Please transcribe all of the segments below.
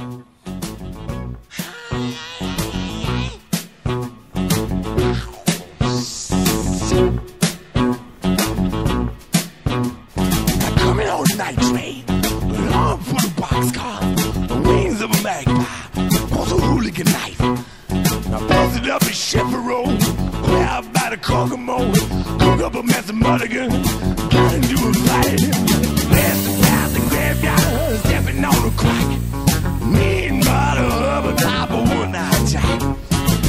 Coming on the night train, long full of boxcars, the wings of a magpie, was a hooligan knife. I busted up in Shepherd Road, out by the Kokomo, cook up a mess of mulligan, got into a fight. Passed around the graveyard, stepping on the crack. Me and Mother up on top of one-eyed Jack.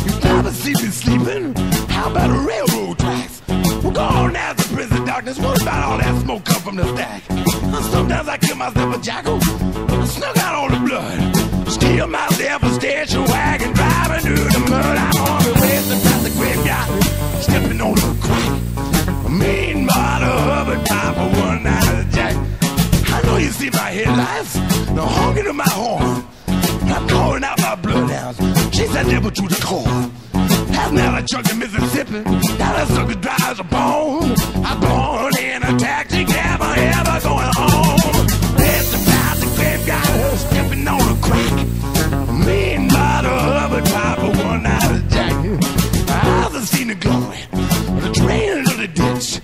You probably see me sleeping, how about the railroad tracks? Well, go on out to prison darkness, what about all that smoke come from the stack? Sometimes I kill myself a jackal, I snuck out all the blood. Steal myself a station wagon, driving through the mud. I'm on the way past the graveyard, stepping on the crack. Me and Mother up on top of one-eyed Jack. I know you see my headlights, the honking of my horn. I'm calling out my bloodhounds, chase that devil to the core. That's now a chunk of Mississippi, now that sucker dry as a bone. I'm born in a taxi cab, I'm ever going home. There's the past the graveyard, stepping on the crack. Me and Mother up on top of one-eyed Jack. I've seen the glory, the train into the ditch.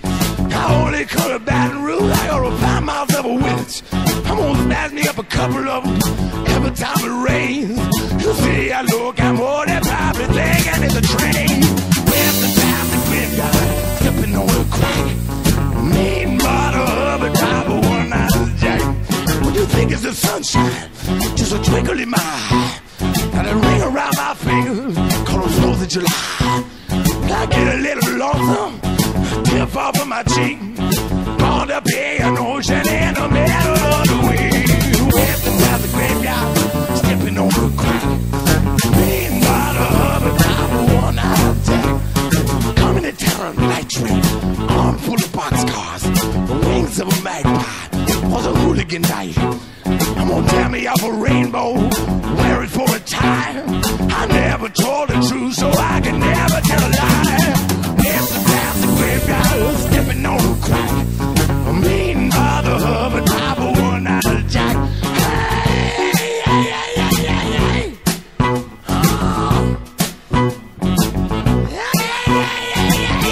I only come to Baton Rouge, I gotta find myself a witch. I'm gonna smash me up a couple of them every time it rains. You see, I look, I'm more than probably thinking it's a train. Where's the time the graveyard, stepping on the crack. Me and Mother up on top of one-eyed Jack. What do you think is the sunshine? Just a twinkle in my eye. Got a ring around my fingers, called the 4th of July. I get a little lonesome, tear fall from my cheek. On the bay, an ocean in the middle of the week. Where's the time the graveyard, stepping on the crack. Me and Mother up on top of one-eyed Jack. Coming to town on the night train, arm full of boxcars, the wings of a magpie, was a hooligan night. I'm gonna tear me off a rainbow, wear it for a tie. I never told the truth, so I can never tell a lie. There's the past the graveyard, stepping on the crack. Me and Mother up on top of one-eyed Jack. Hey, hey, hey, hey, hey, hey. Oh. Hey, hey, hey, hey, hey, hey.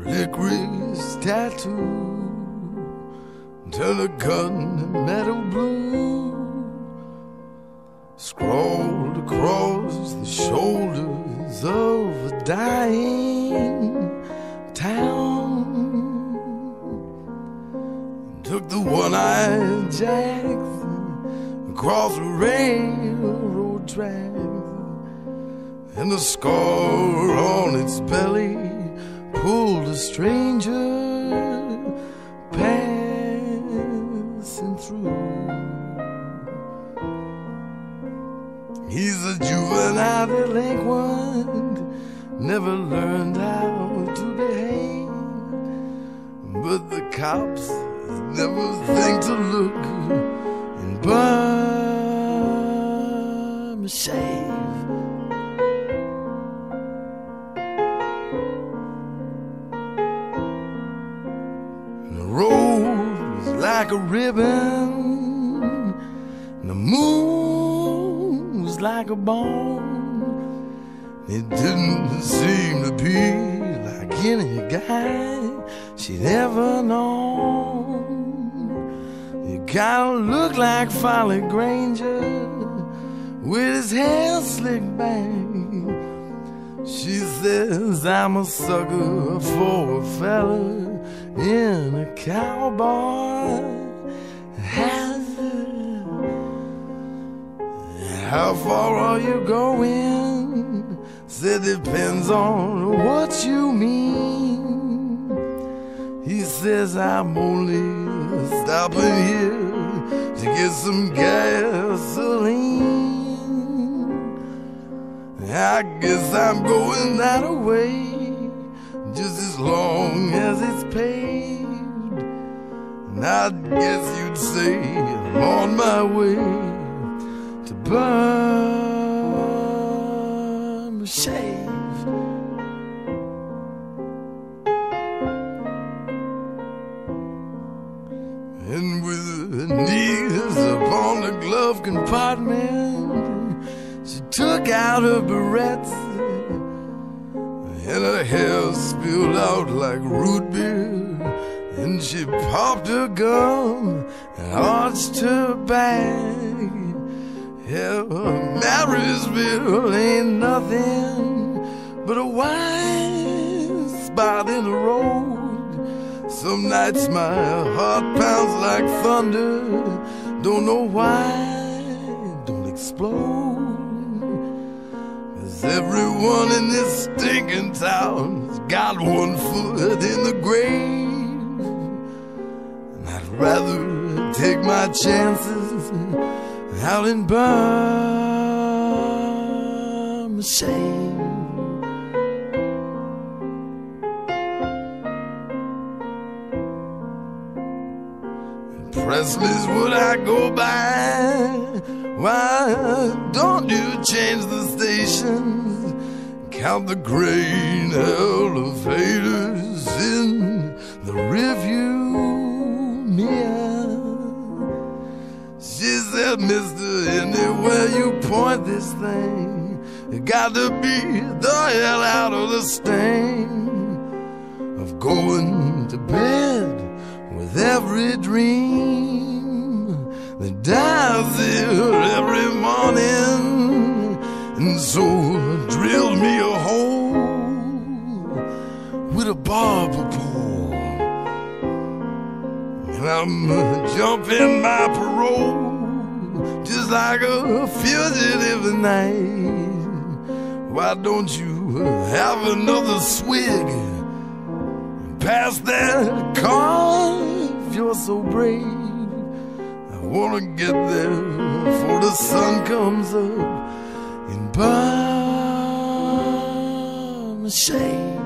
Licorice tattoo, turn a gun to metal blue, scrawled across the shoulders of a dying town. Took the one-eyed Jacks across the railroad tracks, and the scar on its belly pulled a stranger passing through. He's a juvenile delinquent, never learned how to behave, but the cops never think to look and burn a shave. Like a ribbon, and the moon was like a bone. It didn't seem to be like any guy she'd ever known. It kinda looked like Folly Granger with his hair slicked back. She says I'm a sucker for a fella in a cowboy hat. How far are you going? Said depends on what you mean. He says I'm only stopping here to get some gasoline. I guess I'm going that way, just as long as it's paved. And I guess you'd say I'm on my way to burn the shave. And with her knees upon the glove compartment, she took out her barrettes, and her hair spilled out like root beer. And she popped her gum and arched her back. Yeah, Marysville ain't nothing but a wide spot in the road. Some nights my heart pounds like thunder, don't know why it don't explode. 'Cause everyone in this stinking town has got one foot in the grave. And I'd rather take my chances out in Burma shade. Presley's what I go by. Why don't you change the stations? Count the grain elevators in the review mirror. She said, mister, anywhere you point this thing, you got to be the hell out of the stain of going to bed with every dream that dies here every morning. And so drilled me a hole with a barber pole, and I'm jumping my parole just like a fugitive tonight. Why don't you have another swig? Pass that car if you're so brave. I wanna get there before the sun comes up in Burma shade.